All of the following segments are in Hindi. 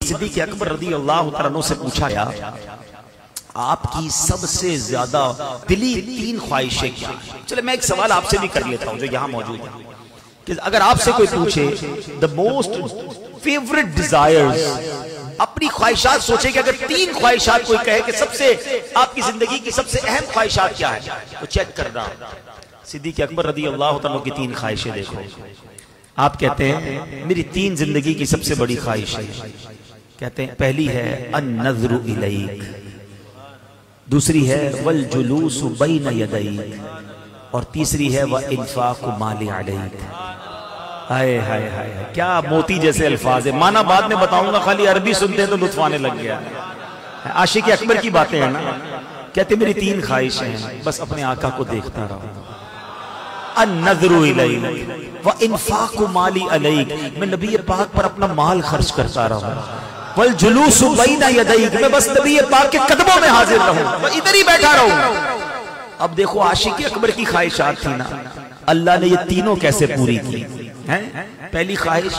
सिद्दीक़ अकबर रज़ी अल्लाह तआला अन्हु से पूछा गया, आपकी सबसे ज्यादा दिली 3 ख्वाहिशें क्या है? चले मैं एक सवाल आपसे भी कर लेता हूं जो यहां मौजूद है कि अगर आपसे कोई पूछे द मोस्ट फेवरेट डिजायर्स, अपनी ख्वाहिशात सोचे कि अगर 3 ख्वाहिशात कोई कहे कि सबसे आपकी जिंदगी की सबसे अहम ख्वाहिशात क्या है, तो चेक करना सिद्दीक़ अकबर रज़ी अल्लाह तआला की 3 ख्वाहिशें देखो। आप कहते हैं मेरी 3 जिंदगी की सबसे बड़ी ख्वाहिश है। कहते हैं पहली है अन नज़रु इलैक, दूसरी है वल जुलूसु बैन यदैक, और तीसरी है व इन्फाक़ु माली अलैक। हाय हाय हाय, क्या मोती जैसे अल्फाज है। माना बाद में बताऊंगा, खाली अरबी सुनते हैं तो लुत्फ आने लग गया। आशिक अकबर की बातें हैं ना। कहते मेरी 3 ख्वाहिशें हैं, बस अपने आका को देखता रहो। अन नज़रु इलैक व इन्फाक़ु माली अलैक, मैं नबी पाक पर अपना माल खर्च करता रहूं। वल जुलूसु बैन यदैक, मैं बस नबी पाक के कदमों में हाजिर रहूं, मैं इधर ही बैठा रहूं। अब देखो आशिक अकबर की ख्वाहिशात थी ना, अल्लाह ने ये तीनों कैसे पूरी की हैं? पहली ख्वाहिश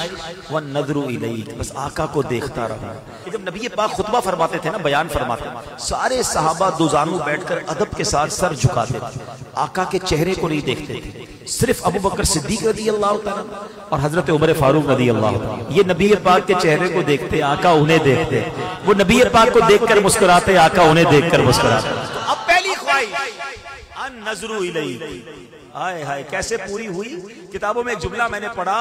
व नज़रु इलैक, बस आका को देखता रहा। जब नबी पाक खुतबा फरमाते थे ना, बयान फरमाते, सारे सहाबा दुजानू बैठकर अदब के साथ सर झुकाते थे, आका के चेहरे को नहीं देखते थे। सिर्फ अबू बकर सिद्दीक रज़ी अल्लाह तआला और हजरत उमर फारूक रज़ी अल्लाह तआला, ये नबी पाक के चेहरे को देखते, आका उन्हें देखते। वो नबी पाक को देखकर मुस्कुराते, आका उन्हें देखकर मुस्कुराते। तो अब पहली ख्वाहिश अन नज़रु इलैक, हाय हाय कैसे पूरी हुई। किताबों में एक जुमला मैंने पढ़ा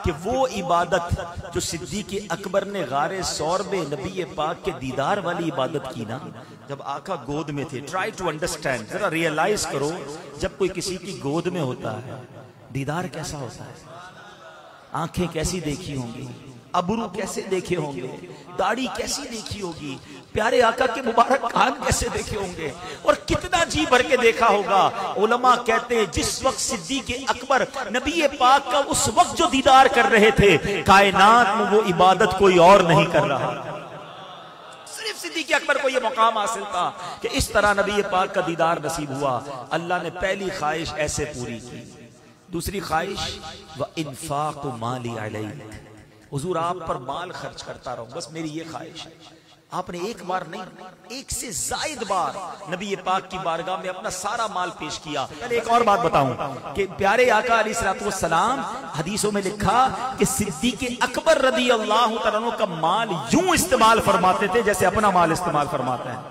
कि वो इबादत जो सिद्दीक़ अकबर ने गारे सौर में नबी पाक के दीदार वाली इबादत की ना, जब आका गोद में थे। ट्राई टू अंडरस्टैंड, जरा रियलाइज करो, जब कोई किसी की गोद में होता है दीदार कैसा होता है। आंखें कैसी देखी होंगी, अबरू कैसे देखे होंगे, दाढ़ी कैसी देखी होगी, प्यारे आका के मुबारक कान कैसे देखे होंगे, और कितना जी भर के देखा होगा। उलमा कहते हैं जिस वक्त सिद्दीक़ अकबर नबी पाक का उस वक्त जो दीदार कर रहे थे, कायनात में वो इबादत कोई और नहीं कर रहा, सिर्फ सिद्दीक़ अकबर को ये मुकाम हासिल था कि इस तरह नबी पाक का दीदार नसीब हुआ। अल्लाह ने पहली ख्वाहिश ऐसे पूरी की। दूसरी ख्वाहिश व इन्फाक़ु माली अलैक, हुजूर आप पर माल खर्च करता रहूं, बस मेरी ये ख्वाहिश है। आपने एक बार नहीं, एक से जायद बार नबी पाक की बारगाह में अपना सारा माल पेश किया। एक और बात बताऊं कि प्यारे आका अलैहिस्सलातु वस्सलाम, हदीसों में लिखा कि सिद्दीक़ अकबर रज़ी अल्लाह तआला अन्हु का माल यूं इस्तेमाल फरमाते थे जैसे अपना माल इस्तेमाल फरमाते हैं।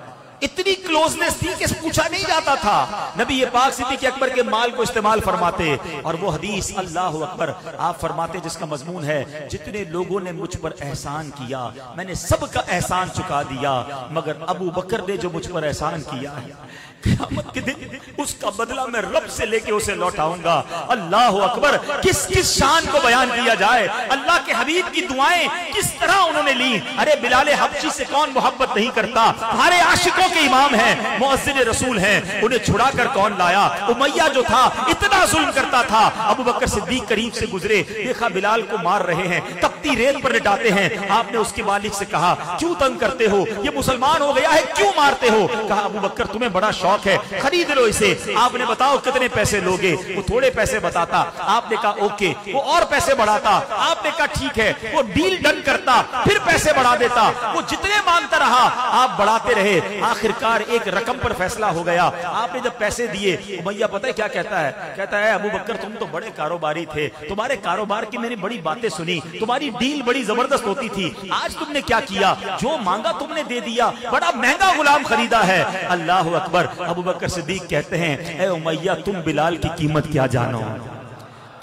इतनी क्लोजनेस थी कि पूछा नहीं जाता था। नबी पाक सिद्दीक़ अकबर के माल को इस्तेमाल फरमाते, और वो हदीस अल्लाह अकबर आप फरमाते जिसका मजमून है, जितने लोगों ने मुझ पर एहसान किया मैंने सबका एहसान चुका दिया, मगर अबू बकर ने जो मुझ पर एहसान किया है, क़यामत के दिन उसका बदला मैं रब से लेके उसे लौटाऊंगा। अल्लाह अकबर, किस किस शान को बयान किया जाए। अल्लाह के हबीब की दुआएं किस तरह उन्होंने ली। अरे बिलाल हबशी से कौन मोहब्बत नहीं करता, हमारे आशिकों के इमाम हैं, मुअज्जिन रसूल हैं, उन्हें छुड़ाकर कौन लाया। उमैया जो था इतना जुल्म करता था, अबू बकर सिद्दीक करीब से गुजरे, देखा बिलाल को मार रहे हैं, तपती रेत पर लिटाते हैं। आपने उसके मालिक से कहा क्यों तंग करते हो, ये मुसलमान हो गया है क्यों मारते हो। कहा अबू बकर तुम्हें बड़ा शौक है, खरीद लो इसे। आपने बताओ कितने पैसे लोगे, वो थोड़े पैसे बताता, आपने कहा ओके, वो और पैसे बढ़ाता, आपने कहा ठीक है, वो डील डन करता, फिर पैसे बढ़ा देता, वो जितने मांगता रहा आप बढ़ाते रहे, आखिरकार एक रकम पर फैसला हो गया। आपने जब पैसे दिए, उमैया पता है क्या कहता है, कहता है अबू बकर तुम तो बड़े कारोबारी थे, तुम्हारे कारोबार की मैंने बड़ी बातें सुनी, तुम्हारी डील बड़ी जबरदस्त होती थी, आज तुमने क्या किया, जो मांगा तुमने दे दिया, बड़ा महंगा गुलाम खरीदा है। अल्लाह अकबर। अबू बकर सिद्दीक कहते हैं ए उमैया तुम बिलाल की कीमत क्या जानो,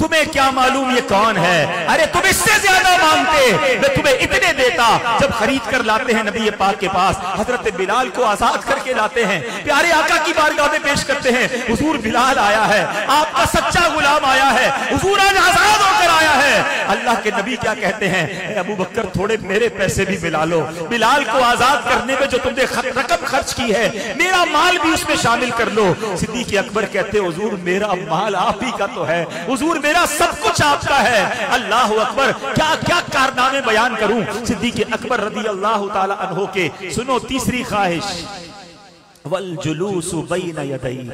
तुम्हें क्या मालूम ये कौन है। अरे तुम इससे ज्यादा मांगते, मैं तुम्हें इतने देता। जब खरीद कर लाते हैं नबी पाक के पास, हजरत बिलाल को आजाद करके लाते हैं, प्यारे आका की बारगाह में पेश करते हैं, हुजूर बिलाल आया है, आपका सच्चा गुलाम आया है, हुजूर आज आजाद होकर आया है। अल्लाह के नबी क्या कहते हैं, अबू बकर थोड़े मेरे पैसे भी मिला लो, बिलाल को आजाद करने में जो तुमने रकम खर्च की है मेरा माल भी उसमें शामिल कर लो। सिद्दीक अकबर कहते हुजूर मेरा माल आप ही का तो है, हुजूर मेरा सब कुछ आपका है। अल्लाह अकबर, क्या क्या कारनामे बयान करूं सिद्दीक अकबर रज़ी अल्लाह ताला अन्हु के। सुनो तीसरी ख्वाहिश वल जुलूसु बैन यदैक,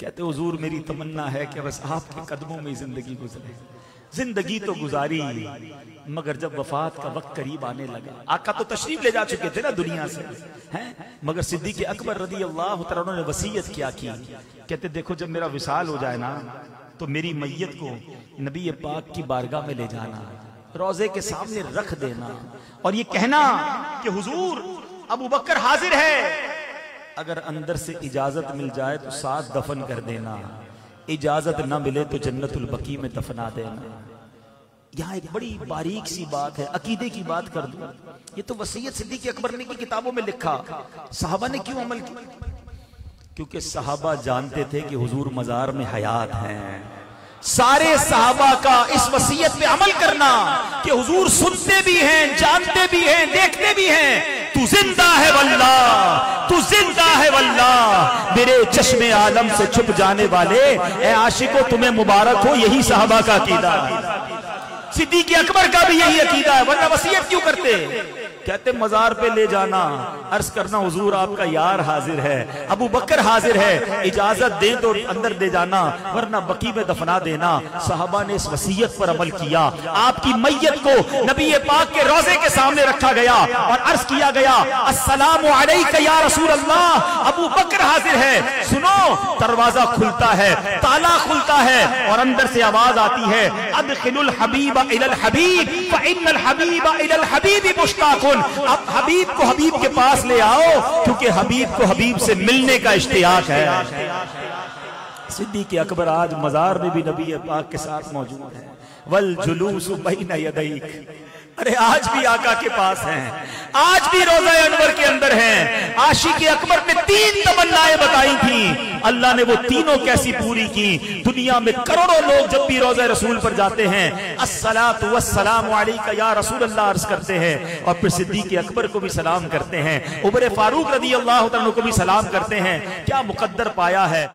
कहते हुजूर मेरी तमन्ना है कि बस आपके कदमों में जिंदगी गुजरे, जिंदगी तो गुजारी, मगर जब वफात का वक्त करीब आने लगा, आका तो तशरीफ ले जा चुके थे ना दुनिया से, हैं? मगर सिद्दीक अकबर रज़ी अल्लाह तआला अन्हु ने वसीयत क्या की, कहते देखो जब मेरा विसाल हो जाए ना तो मेरी मैयत को नबी पाक की बारगाह में ले जाना, रोजे के सामने रख देना और ये कहना कि हुजूर अबू बकर हाजिर है, अगर अंदर से इजाजत मिल जाए तो साथ दफन कर देना, इजाजत ना मिले तो जन्नतुल बकी में दफना देना। यहाँ एक बड़ी बारीक सी बात है, अकीदे की बात कर दूं, ये तो वसीयत सिद्दीक अकबर ने की किताबों में लिखा, सहाबा ने क्यों अमल किया? क्योंकि सहाबा जानते थे कि हुजूर मजार में हयात हैं। सारे सहाबा का इस वसीयत पे अमल करना कि हुजूर सुनते भी हैं, जानते भी हैं, देखते भी हैं, तू जिंदा है वल्लाह, तू जिंदा है वल्लाह, मेरे चश्मे आलम से छुप जाने वाले ए आशिको तुम्हें मुबारक हो। यही सहाबा का अकीदा, सिद्दीक अकबर का भी यही अकीदा है, वरना वसीयत क्यों करते? कहते मजार पे ले जाना, अर्ज करना हुजूर आपका यार हाजिर है, अबू बकर हाजिर है, इजाजत दे तो अंदर दे जाना, वरना बकी में दफना देना। सहाबा ने इस वसीयत पर अमल किया। आपकी मैयत को नबी पाक के रोजे के सामने रखा गया और अर्ज किया गया अस्सलामु अलैका या रसूल अल्लाह, अबू बकर हाजिर है। सुनो, दरवाजा खुलता है, ताला खुलता है और अंदर से आवाज आती है अदखिलुल हबीब इलल हबीब फइन्नल हबीब इलल हबीब मुश्ताकुन। अब हबीब को हबीब के पास ले आओ, क्योंकि हबीब को हबीब से मिलने का इश्तियाक है। सिद्दीक अकबर आज मजार में भी नबी पाक के साथ मौजूद है। वल जुलूसु बैना यदैक, अरे आज भी आका के पास हैं, आज भी रोज़ा अनवर के अंदर हैं। आशिक अकबर ने 3 तमन्नाएं बताई थी, अल्लाह ने वो तीनों कैसी पूरी की। दुनिया में करोड़ों लोग जब भी रोज़ा रसूल पर जाते हैं अस्सलातु वस्सलामु अलैका या रसूल अल्लाह अर्ज करते हैं और फिर सिद्दीक अकबर को भी सलाम करते हैं, उमर फारूक रज़ी अल्लाह तआला अन्हु को भी सलाम करते हैं। क्या मुकद्दर पाया है।